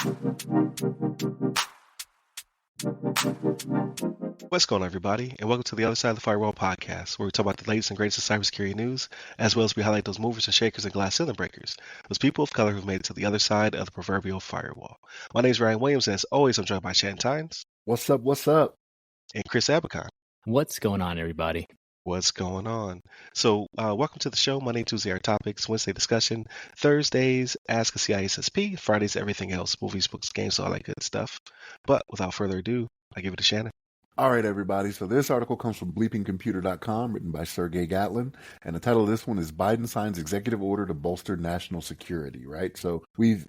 What's going on, everybody, and welcome to the Other Side of the Firewall podcast, where we talk about the latest and greatest of cybersecurity news, as well as we highlight those movers and shakers and glass ceiling breakers, those people of color who've made it to the other side of the proverbial firewall. My name is Ryan Williams, and as always, I'm joined by Shannon Tynes. What's up? What's up? And Chris Abacon. What's going on, everybody? What's going on? So, welcome to the show. Monday, Tuesday, our topics. Wednesday, discussion. Thursdays, Ask a CISSP. Fridays, everything else. Movies, books, games, all that good stuff. But without further ado, I give it to Shannon. All right, everybody. So this article comes from bleepingcomputer.com, written by Sergey Gatlin. And the title of this one is Biden signs executive order to bolster national security, right? So we've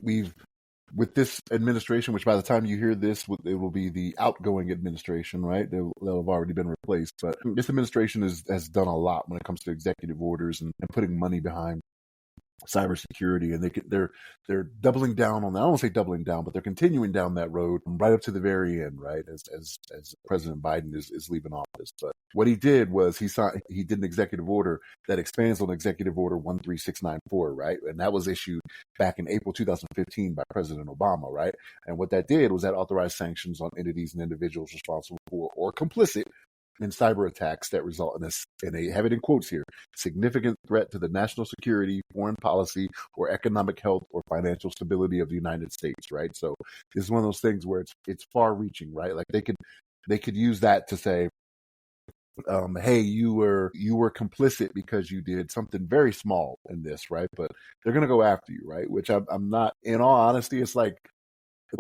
with this administration, which by the time you hear this, it will be the outgoing administration, right? They'll have already been replaced. But this administration has done a lot when it comes to executive orders and putting money behind cybersecurity, and they're doubling down on that. I don't want to say doubling down, but they're continuing down that road right up to the very end, right? As President Biden is leaving office. But what he did was he did an executive order that expands on Executive Order 13694, right? And that was issued back in April 2015 by President Obama, right? And what that did was that authorized sanctions on entities and individuals responsible for or complicit in cyber attacks that result in a have it in quotes here, significant threat to the national security, foreign policy, or economic health or financial stability of the United States, right? So this is one of those things where it's far reaching, right? Like they could use that to say, hey, you were complicit because you did something very small in this, right? But they're going to go after you, right? Which I'm not, in all honesty, it's like,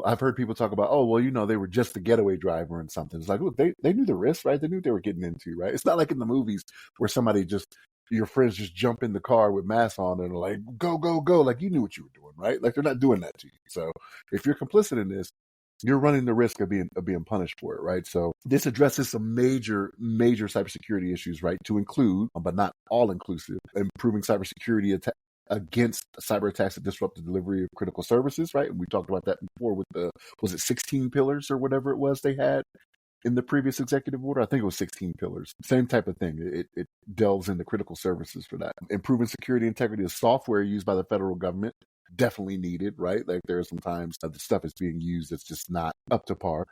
I've heard people talk about, oh, well, they were just the getaway driver and something. It's like, look, they knew the risk, right? They knew what they were getting into, right? It's not like in the movies where your friends just jump in the car with masks on and are like, go, go, go. Like, you knew what you were doing, right? Like, they're not doing that to you. So if you're complicit in this, you're running the risk of being punished for it, right? So this addresses some major cybersecurity issues, right? To include, but not all inclusive, improving cybersecurity against cyber attacks that disrupt the delivery of critical services, right? And we talked about that before with was it 16 pillars or whatever it was they had in the previous executive order? I think it was 16 pillars. Same type of thing. It delves into critical services for that. Improving security integrity of software used by the federal government, definitely needed, right? Like there are some times the stuff is being used that's just not up to par.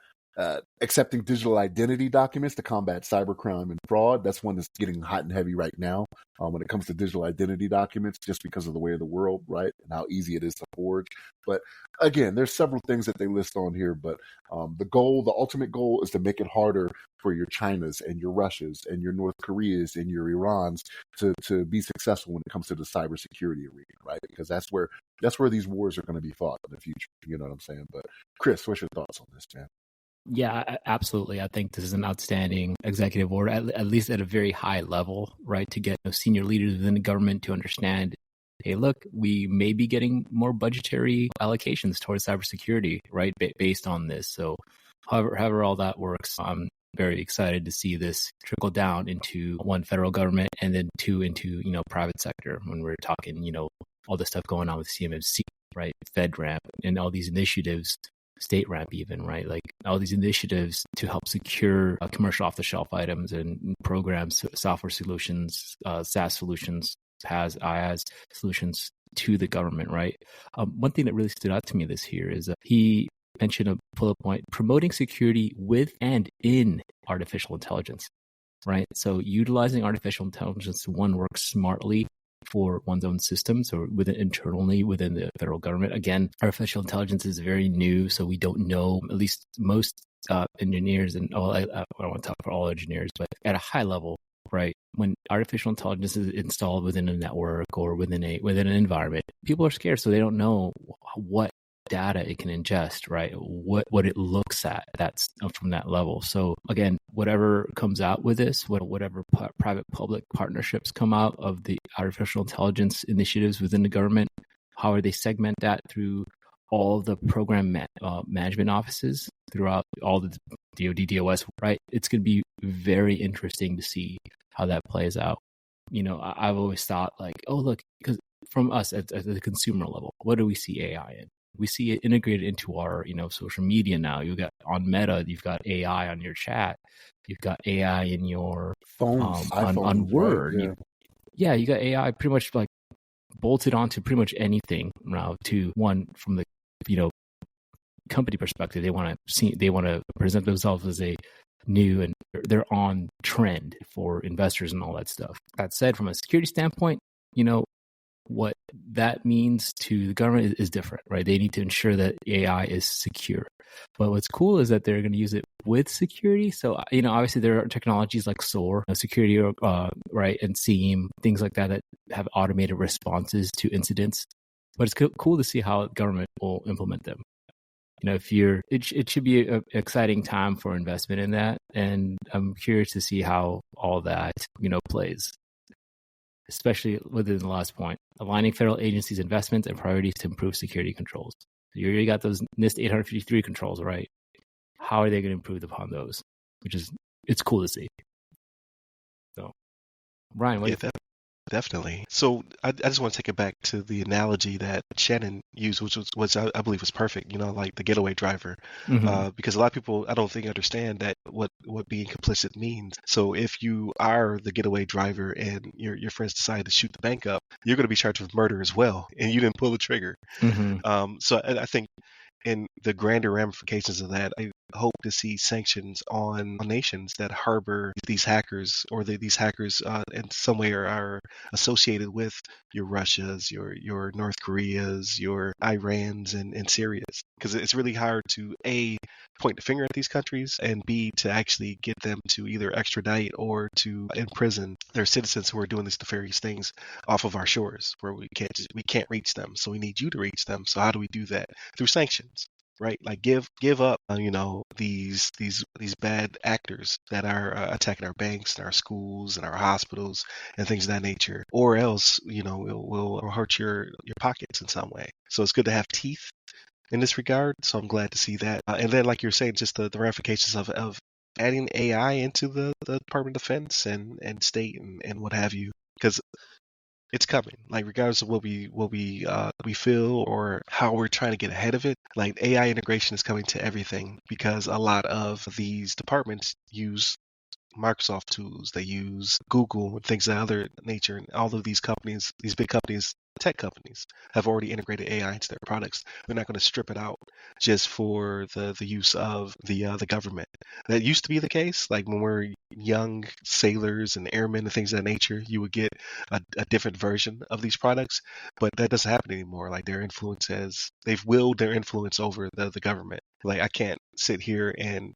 Accepting digital identity documents to combat cybercrime and fraud. That's one that's getting hot and heavy right now when it comes to digital identity documents, just because of the way of the world, right? And how easy it is to forge. But again, there's several things that they list on here, but the ultimate goal is to make it harder for your Chinas and your Russias and your North Koreas and your Irans to be successful when it comes to the cybersecurity arena, right? Because that's where these wars are going to be fought in the future. You know what I'm saying? But Chris, what's your thoughts on this, man? Yeah, absolutely. I think this is an outstanding executive order, at least at a very high level, right? To get senior leaders within the government to understand, hey, look, we may be getting more budgetary allocations towards cybersecurity, right? Based on this. So however all that works, I'm very excited to see this trickle down into one, federal government, and then two, into, private sector when we're talking, all the stuff going on with CMMC, right? FedRAMP and all these initiatives. State ramp even, right? Like all these initiatives to help secure commercial off-the-shelf items and programs, software solutions, SaaS solutions, PaaS, IaaS solutions to the government, right? One thing that really stood out to me this year is he mentioned a bullet point, promoting security with and in artificial intelligence, right? So utilizing artificial intelligence to work smartly for one's own systems or internally within the federal government. Again, artificial intelligence is very new, so we don't know, at least most engineers, and I don't want to talk for all engineers, but at a high level, right? When artificial intelligence is installed within a network or within an environment, people are scared, so they don't know what data it can ingest, right? What it looks at, that's from that level. So again, whatever comes out with this, whatever private-public partnerships come out of the artificial intelligence initiatives within the government, how they segment that through all the program management offices throughout all the DoD, DOS, right? It's going to be very interesting to see how that plays out. I've always thought like, oh, look, because from us at the consumer level, what do we see AI in? We see it integrated into our, social media now. You got on Meta, you've got AI on your chat, you've got AI in your phones, on Word. Right? Yeah. You got AI pretty much like bolted onto pretty much anything now. To one from the, company perspective, they want to present themselves as a new, and they're on trend for investors and all that stuff. That said, from a security standpoint, what that means to the government is different, right? They need to ensure that AI is secure. But what's cool is that they're going to use it with security. So, obviously there are technologies like SOAR, security, right, and SIEM, things like that have automated responses to incidents. But it's cool to see how the government will implement them. It should be an exciting time for investment in that. And I'm curious to see how all that, plays, especially within the last point, aligning federal agencies' investments and priorities to improve security controls. So you already got those NIST 853 controls, right? How are they going to improve upon those? It's cool to see. So, Brian, what do you think? Definitely. So I just want to take it back to the analogy that Shannon used, which I believe was perfect, like the getaway driver. Mm-hmm. Because a lot of people, I don't think, understand that what being complicit means. So if you are the getaway driver and your friends decide to shoot the bank up, you're going to be charged with murder as well, and you didn't pull the trigger. Mm-hmm. So I think in the grander ramifications of that, I hope to see sanctions on nations that harbor these hackers, or these hackers in some way are associated with your Russias, your North Koreas, your Irans, and Syrias. Because it's really hard to A, point the finger at these countries, and B, to actually get them to either extradite or to imprison their citizens who are doing these nefarious things off of our shores, where we can't reach them. So we need you to reach them. So how do we do that? Through sanctions, right? Like give up, these bad actors that are attacking our banks and our schools and our hospitals and things of that nature, or else will hurt your pockets in some way. So it's good to have teeth in this regard. So I'm glad to see that. And then, like you're saying, just the ramifications of adding AI into the Department of Defense and state and what have you, because it's coming. Like regardless of what we feel or how we're trying to get ahead of it, like AI integration is coming to everything, because a lot of these departments use Microsoft tools, they use Google and things of other nature, and all of these companies, these big companies, tech companies, have already integrated AI into their products. They're not going to strip it out just for the use of the government. That used to be the case. Like when we're young sailors and airmen and things of that nature, you would get a different version of these products, but that doesn't happen anymore. Like they've willed their influence over the government. Like I can't sit here and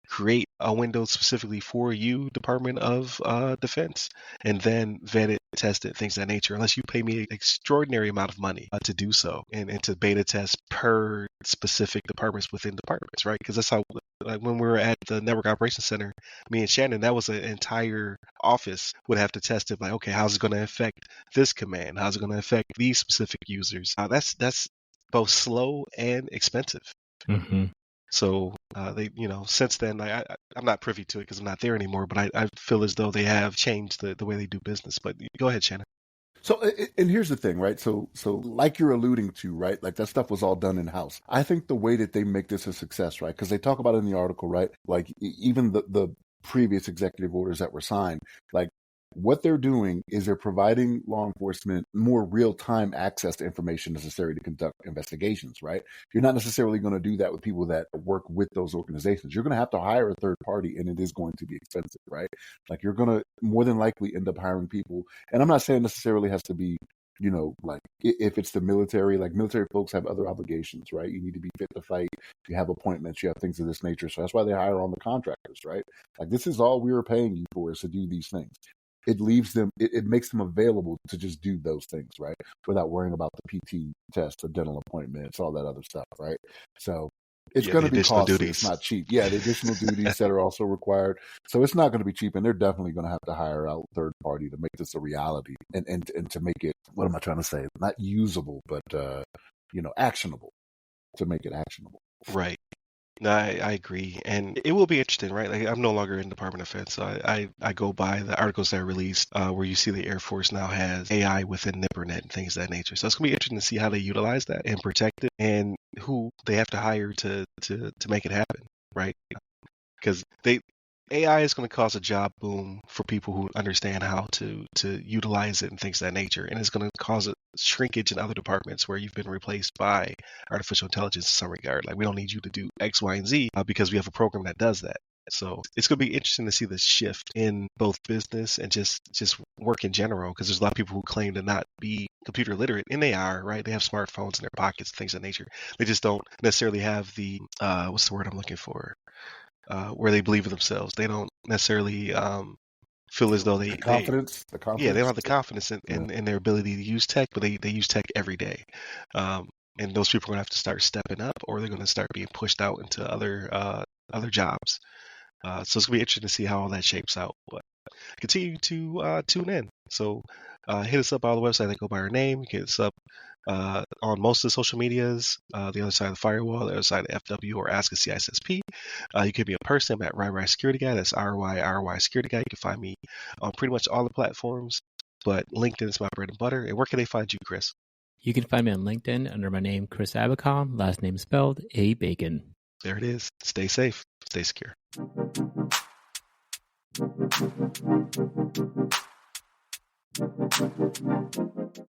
create a window specifically for you, Department of Defense, and then vet it, test it, things of that nature, unless you pay me an extraordinary amount of money to do so, and to beta test per specific departments within departments, right? Because that's how, like when we were at the Network Operations Center, me and Shannon, that was an entire office would have to test it, like, okay, how's it going to affect this command? How's it going to affect these specific users? That's both slow and expensive. Mm-hmm. So they, since then, I'm not privy to it because I'm not there anymore, but I feel as though they have changed the way they do business. But go ahead, Shannon. So, and here's the thing, right? So like you're alluding to, right? Like that stuff was all done in house. I think the way that they make this a success, right? Because they talk about it in the article, right? Like even the previous executive orders that were signed, like what they're doing is they're providing law enforcement more real-time access to information necessary to conduct investigations, right? You're not necessarily going to do that with people that work with those organizations. You're going to have to hire a third party, and it is going to be expensive, right? Like you're going to more than likely end up hiring people. And I'm not saying necessarily has to be, like if it's the military, like military folks have other obligations, right? You need to be fit to fight. You have appointments, you have things of this nature. So that's why they hire on the contractors, right? Like this is all we were paying you for, is to do these things. It leaves them, it makes them available to just do those things, right? Without worrying about the PT test, the dental appointments, all that other stuff, right? So it's going to be costly. Duties. It's not cheap. Yeah, the additional duties that are also required. So it's not going to be cheap, and they're definitely going to have to hire out a third party to make this a reality and to make it, what am I trying to say? Not usable, but, actionable, to make it actionable. Right. No, I agree, and it will be interesting, right? Like I'm no longer in Department of Defense, so I go by the articles that are released, where you see the Air Force now has AI within NIPRNet and things of that nature. So it's gonna be interesting to see how they utilize that and protect it, and who they have to hire to make it happen, right? Because AI is going to cause a job boom for people who understand how to utilize it and things of that nature, and it's going to cause a shrinkage in other departments where you've been replaced by artificial intelligence in some regard. Like we don't need you to do X, Y, and Z because we have a program that does that. So it's going to be interesting to see the shift in both business and just work in general, because there's a lot of people who claim to not be computer literate, and they are, right? They have smartphones in their pockets, things of that nature. They just don't necessarily have the what's the word I'm looking for? Where they believe in themselves. They don't necessarily feel as though The they confidence, yeah, they don't have the confidence Yeah. in their ability to use tech, but they use tech every day. And those people are gonna have to start stepping up, or they're gonna start being pushed out into other jobs. So it's gonna be interesting to see how all that shapes out. But continue to tune in. So hit us up on the website. They go by our name. Hit us up on most of the social medias, the other side of the firewall, the other side of FW, or Ask a CISSP. You can be a person. I'm at RyRy Security Guy. That's RYRY Security Guy. You can find me on pretty much all the platforms, but LinkedIn is my bread and butter. And where can they find you, Chris? You can find me on LinkedIn under my name, Chris Abacom, last name spelled A Bacon. There it is. Stay safe. Stay secure.